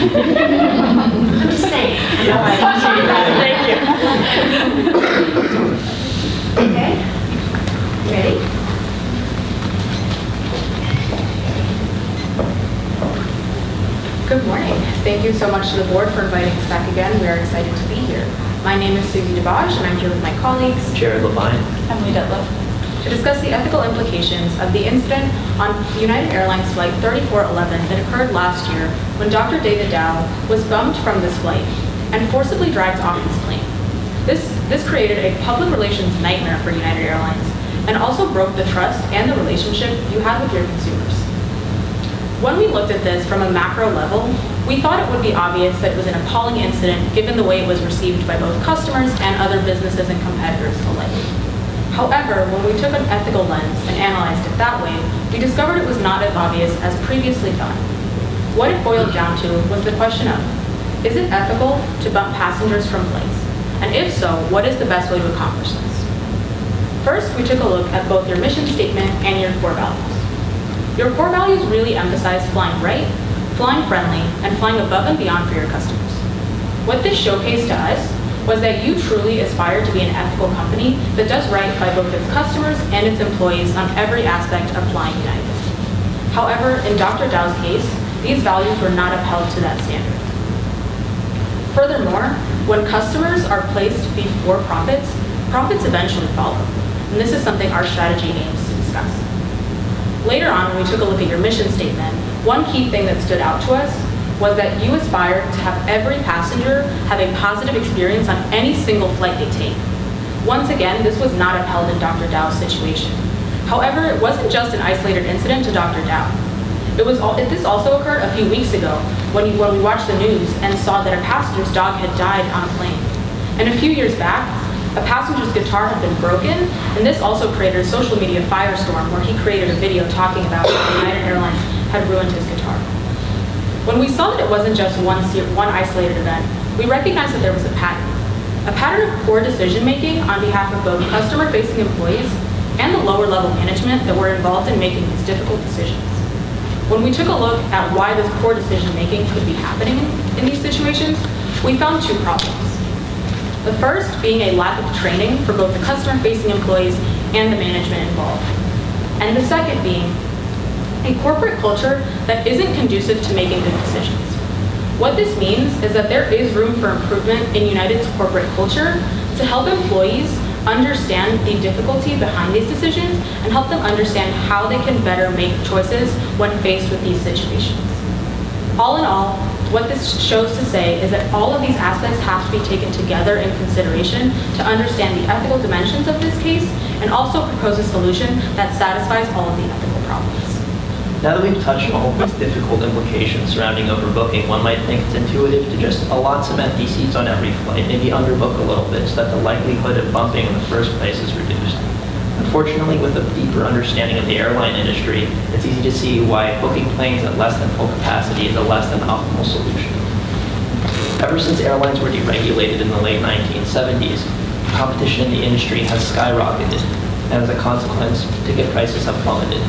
I'm saying. Thank you. Okay. Ready? Good morning. Thank you so much to the board for inviting us back again. We are excited to be here. My name is Susie DeBage, and I'm here with my colleagues, Jared Levine. Emily Detloff, to discuss the ethical implications of the incident on United Airlines Flight 3411 that occurred last year when Dr. David Dow was bumped from this flight and forcibly dragged off his plane. This created a public relations nightmare for United Airlines and also broke the trust and the relationship you have with your consumers. When we looked at this from a macro level, we thought it would be obvious that it was an appalling incident given the way it was received by both customers and other businesses and competitors alike. However, when we took an ethical lens and analyzed it that way, we discovered it was not as obvious as previously thought. What it boiled down to was the question of, is it ethical to bump passengers from flights? And if so, what is the best way to accomplish this? First, we took a look at both your mission statement and your core values. Your core values really emphasize flying right, flying friendly, and flying above and beyond for your customers. What this showcased to us was that you truly aspire to be an ethical company that does right by both its customers and its employees on every aspect of flying United. However, in Dr. Dow's case, these values were not upheld to that standard. Furthermore, when customers are placed before profits, profits eventually follow. And this is something our strategy aims to discuss. Later on, when we took a look at your mission statement, one key thing that stood out to us was that you aspire to have every passenger have a positive experience on any single flight they take. Once again, this was not upheld in Dr. Dow's situation. However, it wasn't just an isolated incident to Dr. Dow. This also occurred a few weeks ago when we watched the news and saw that a passenger's dog had died on a plane. And a few years back, a passenger's guitar had been broken, and this also created a social media firestorm where he created a video talking about how United Airlines had ruined his guitar. When we saw that it wasn't just one isolated event, we recognized that there was a pattern of poor decision-making on behalf of both customer-facing employees and the lower-level management that were involved in making these difficult decisions. When we took a look at why this poor decision-making could be happening in these situations, we found two problems. The first being a lack of training for both the customer-facing employees and the management involved. And the second being a corporate culture that isn't conducive to making good decisions. What this means is that there is room for improvement in United's corporate culture to help employees understand the difficulty behind these decisions and help them understand how they can better make choices when faced with these situations. All in all, what this shows to say is that all of these aspects have to be taken together in consideration to understand the ethical dimensions of this case and also propose a solution that satisfies all of the ethical problems. Now that we've touched on all these difficult implications surrounding overbooking, one might think it's intuitive to just allot some empty seats on every flight, maybe underbook a little bit so that the likelihood of bumping in the first place is reduced. Unfortunately, with a deeper understanding of the airline industry, it's easy to see why booking planes at less than full capacity is a less than optimal solution. Ever since airlines were deregulated in the late 1970s, competition in the industry has skyrocketed, and as a consequence, ticket prices have plummeted.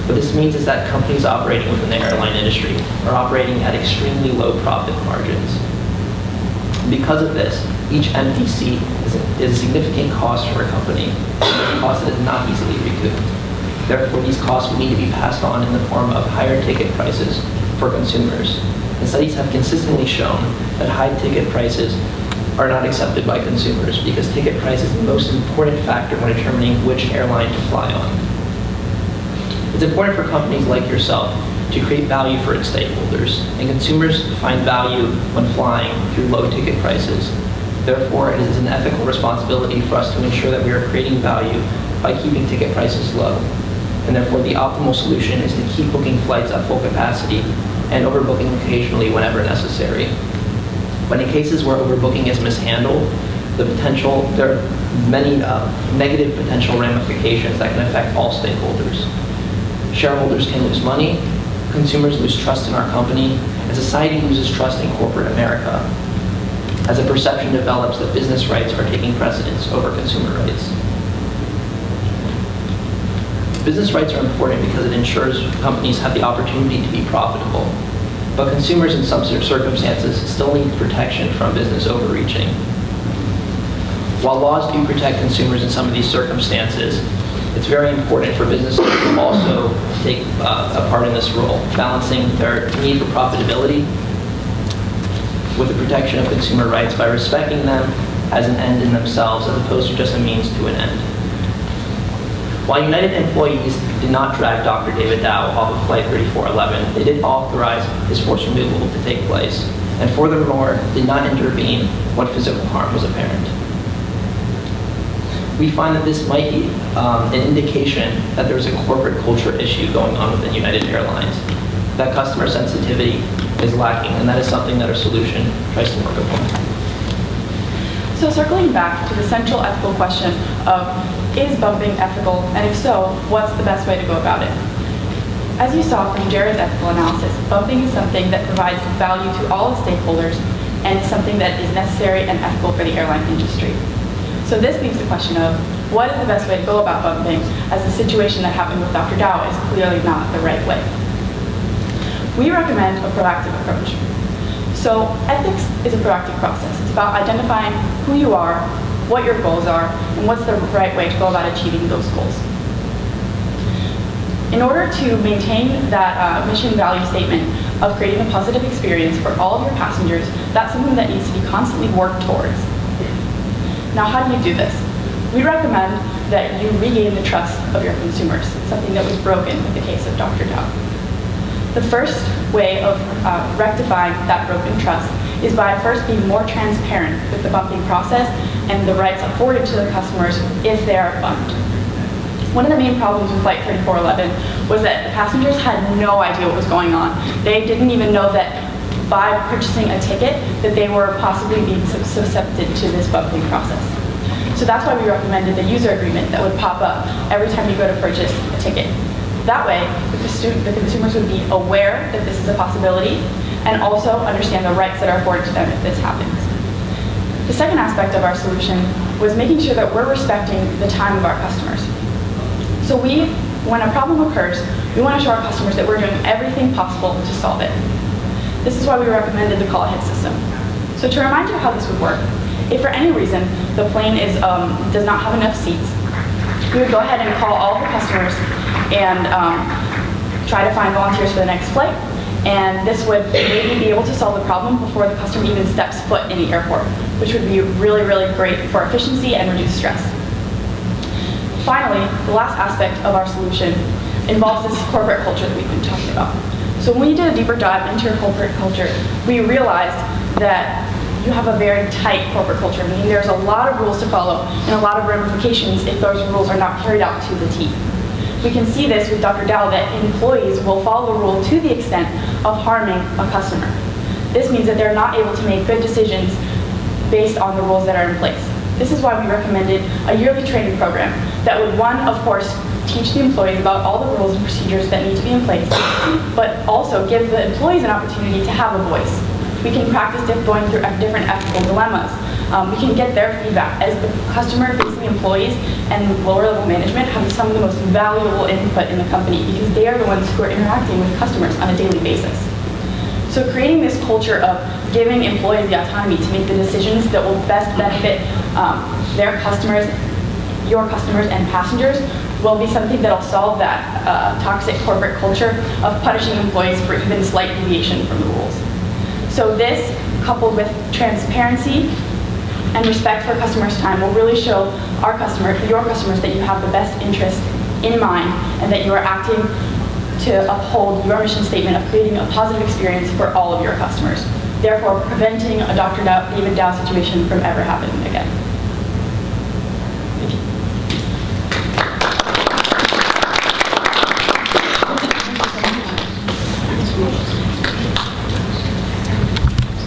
What this means is that companies operating within the airline industry are operating at extremely low profit margins. Because of this, each empty seat is a significant cost for a company, a cost that is not easily recouped. Therefore, these costs will need to be passed on in the form of higher ticket prices for consumers. And studies have consistently shown that high ticket prices are not accepted by consumers because ticket price is the most important factor when determining which airline to fly on. It's important for companies like yourself to create value for its stakeholders, and consumers find value when flying through low ticket prices. Therefore, it is an ethical responsibility for us to ensure that we are creating value by keeping ticket prices low. And therefore, the optimal solution is to keep booking flights at full capacity and overbooking occasionally whenever necessary. But in cases where overbooking is mishandled, there are many negative potential ramifications that can affect all stakeholders. Shareholders can lose money, consumers lose trust in our company, and society loses trust in corporate America, as a perception develops that business rights are taking precedence over consumer rights. Business rights are important because it ensures companies have the opportunity to be profitable. but consumers in some circumstances still need protection from business overreaching. While laws do protect consumers in some of these circumstances, it's very important for businesses to also take a part in this role, balancing their need for profitability with the protection of consumer rights by respecting them as an end in themselves as opposed to just a means to an end. While United employees did not drag Dr. David Dow off of Flight 3411, they did authorize his forced removal to take place, and furthermore, did not intervene when physical harm was apparent. We find that this might be an indication that there's a corporate culture issue going on within United Airlines, that customer sensitivity is lacking, and that is something that our solution tries to work upon. So circling back to the central ethical question of, is bumping ethical, and if so, what's the best way to go about it? As you saw from Jared's ethical analysis, bumping is something that provides value to all the stakeholders and is something that is necessary and ethical for the airline industry. So this leaves the question of, what is the best way to go about bumping, as the situation that happened with Dr. Dow is clearly not the right way. We recommend a proactive approach. So ethics is a proactive process. It's about identifying who you are, what your goals are, and what's the right way to go about achieving those goals. In order to maintain that mission value statement of creating a positive experience for all of your passengers, that's something that needs to be constantly worked towards. Now, how do you do this? We recommend that you regain the trust of your consumers, something that was broken with the case of Dr. Dow. The first way of rectifying that broken trust is by first being more transparent with the bumping process and the rights afforded to the customers if they are bumped. One of the main problems with Flight 3411 was that the passengers had no idea what was going on. They didn't even know that by purchasing a ticket that they were possibly being susceptible to this bumping process. So that's why we recommended the user agreement that would pop up every time you go to purchase a ticket. That way, the consumers would be aware that this is a possibility and also understand the rights that are afforded to them if this happens. The second aspect of our solution was making sure that we're respecting the time of our customers. So when a problem occurs, we want to show our customers that we're doing everything possible to solve it. This is why we recommended the call-ahead system. So to remind you how this would work, if for any reason the plane does not have enough seats, we would go ahead and call all of the customers and try to find volunteers for the next flight. And this would maybe be able to solve the problem before the customer even steps foot in the airport, which would be really, really great for efficiency and reduce stress. Finally, the last aspect of our solution involves this corporate culture that we've been talking about. So when we did a deeper dive into your corporate culture, we realized that you have a very tight corporate culture, meaning there's a lot of rules to follow and a lot of ramifications if those rules are not carried out to the T. We can see this with Dr. Dow that employees will follow the rule to the extent of harming a customer. This means that they're not able to make good decisions based on the rules that are in place. This is why we recommended a yearly training program that would, one, of course, teach the employees about all the rules and procedures that need to be in place, but also give the employees an opportunity to have a voice. We can practice going through different ethical dilemmas. We can get their feedback, as the customer-facing employees and lower-level management have some of the most valuable input in the company because they are the ones who are interacting with customers on a daily basis. So creating this culture of giving employees the autonomy to make the decisions that will best benefit their customers, your customers, and passengers will be something that will solve that toxic corporate culture of punishing employees for even slight deviation from the rules. So this, coupled with transparency and respect for customers' time, will really show our customers, your customers, that you have the best interest in mind and that you are acting to uphold your mission statement of creating a positive experience for all of your customers, therefore preventing a Dr. David Dow situation from ever happening again.